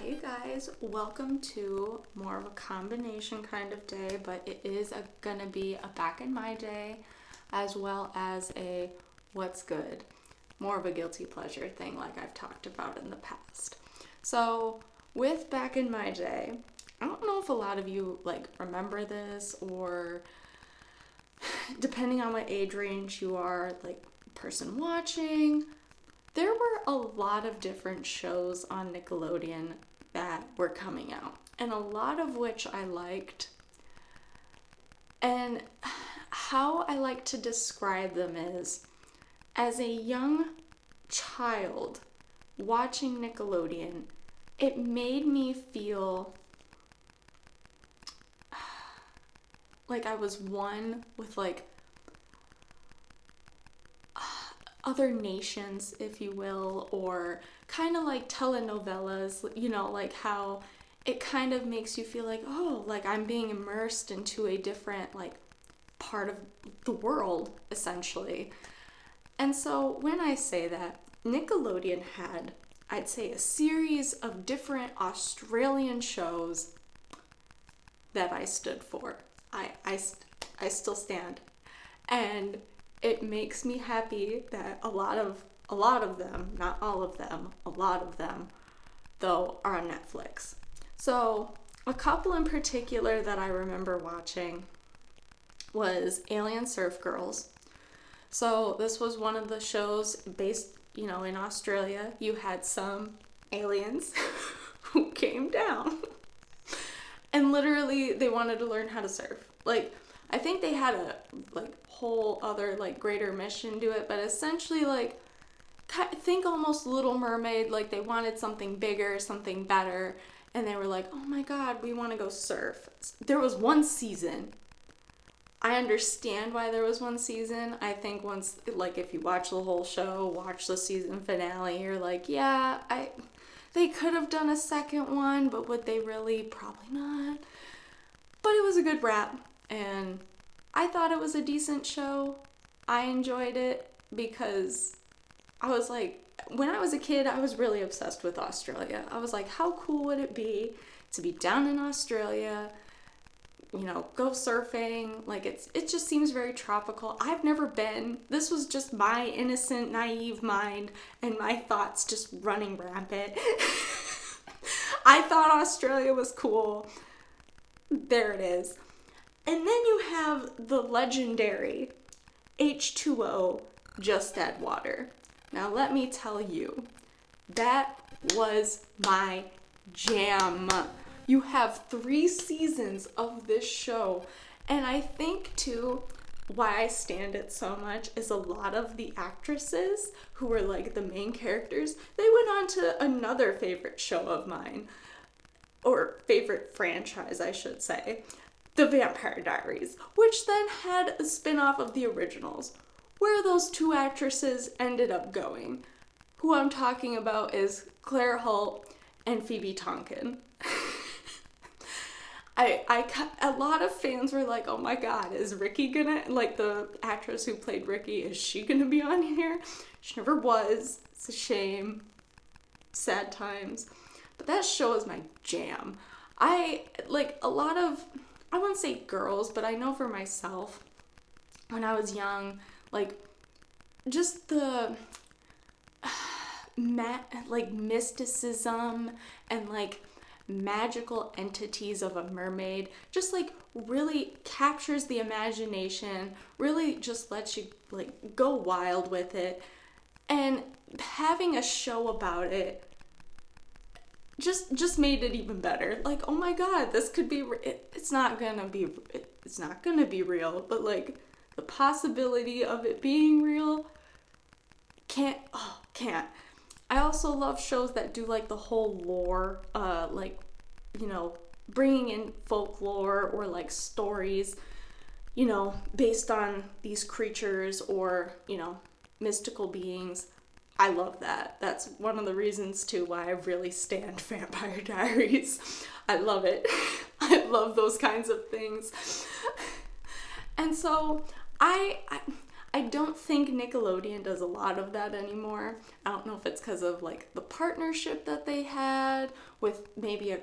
Hey guys, welcome to more of a combination kind of day, but it is gonna be a back in my day as well as a what's good, more of a guilty pleasure thing like I've talked about in the past. So with back in my day, I don't know if a lot of you remember this, or depending on what age range you are, person watching, there were a lot of different shows on Nickelodeon that were coming out, and a lot of which I liked. And how I like to describe them is, as a young child watching Nickelodeon, it made me feel like I was one with other nations, if you will, or kind of like telenovelas, like how it kind of makes you feel like, oh, I'm being immersed into a different part of the world, essentially. And so when I say that, Nickelodeon had, I'd say, a series of different Australian shows that I stood for. I still stand. And it makes me happy that a lot of them, not all of them, a lot of them, though, are on Netflix. So a couple in particular that I remember watching was Alien Surf Girls. So this was one of the shows based, in Australia. You had some aliens who came down and literally they wanted to learn how to surf. I think they had a whole other greater mission to it, but essentially think almost Little Mermaid. They wanted something bigger, something better, and they were like, oh my god, we want to go surf. There was one season. I understand why there was one season. I think once if you watch the whole show, watch the season finale, you're like, yeah, they could have done a second one, but would they really? Probably not. But it was a good wrap, and I thought it was a decent show. I enjoyed it because I was when I was a kid, I was really obsessed with Australia. I was like, how cool would it be to be down in Australia, go surfing? It just seems very tropical. I've never been. This was just my innocent, naive mind and my thoughts just running rampant. I thought Australia was cool. There it is. And then you have the legendary H2O, Just Add Water. Now let me tell you, that was my jam. You have 3 seasons of this show, and I think too, why I stand it so much is a lot of the actresses who were the main characters, they went on to another favorite show of mine, or favorite franchise, I should say, The Vampire Diaries, which then had a spin-off of the originals. Where those 2 actresses ended up going, who I'm talking about, is Claire Holt and Phoebe Tonkin. A lot of fans were like, oh my god, is Ricky gonna, the actress who played Ricky, is she gonna be on here? She never was. It's a shame. Sad times. But that show is my jam. A lot of, I wouldn't say girls, but I know for myself, when I was young, just the mysticism and magical entities of a mermaid just really captures the imagination, really just lets you go wild with it. And having a show about it just made it even better. Oh my god, this could be it's not gonna be real, but the possibility of it being real can't. I also love shows that do the whole lore, bringing in folklore or stories, based on these creatures or, mystical beings. I love that. That's one of the reasons too why I really stand Vampire Diaries. I love it. I love those kinds of things. And so I I don't think Nickelodeon does a lot of that anymore. I don't know if it's because of like the partnership that they had with maybe a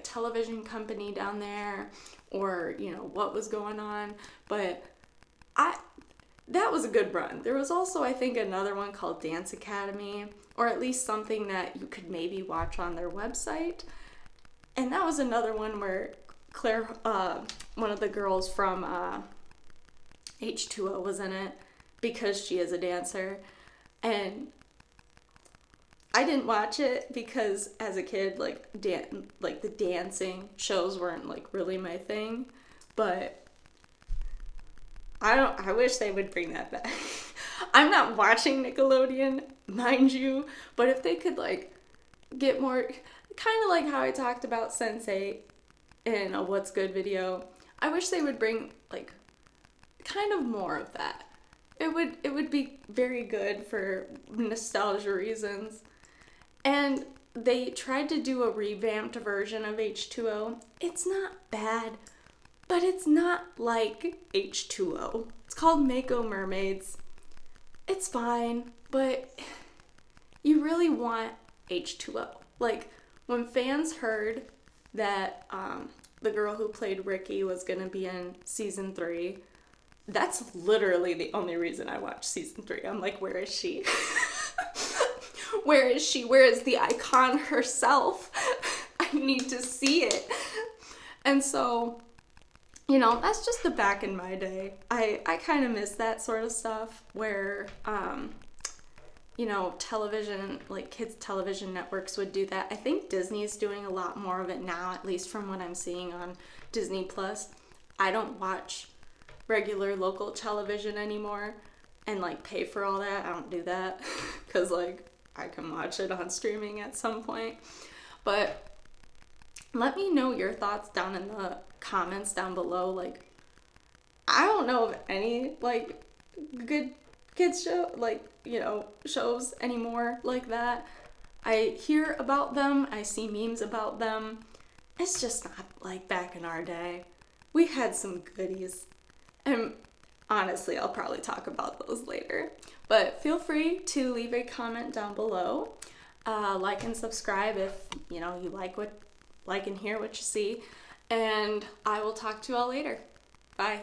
television company down there, or what was going on, but I that was a good run. There was also, I think, another one called Dance Academy, or at least something that you could maybe watch on their website. And that was another one where Claire, one of the girls from H2O, was in it because she is a dancer. And I didn't watch it because as a kid, like the dancing shows weren't like really my thing. But I wish they would bring that back. I'm not watching Nickelodeon, mind you, but if they could like get more, kind of like how I talked about Sense8 in a What's Good video, I wish they would bring like kind of more of that. It would be very good for nostalgia reasons. And they tried to do a revamped version of H2O. It's not bad, but it's not like H2O. It's called Mako Mermaids. It's fine, but you really want H2O. Like, when fans heard that the girl who played Ricky was going to be in season 3, that's literally the only reason I watched season 3. I'm like, where is she? Where is she? Where is the icon herself? I need to see it. And so, that's just the back in my day. I kind of miss that sort of stuff where, television, like kids' television networks would do that. I think Disney's doing a lot more of it now, at least from what I'm seeing on Disney Plus. I don't watch regular local television anymore and like pay for all that. I don't do that because like I can watch it on streaming at some point. But let me know your thoughts down in the comments down below. Like, I don't know of any like good kids show, like, shows anymore like that. I hear about them, I see memes about them. It's just not like back in our day. We had some goodies. And honestly, I'll probably talk about those later. But feel free to leave a comment down below. Like and subscribe if, you like and hear what you see. And I will talk to you all later. Bye.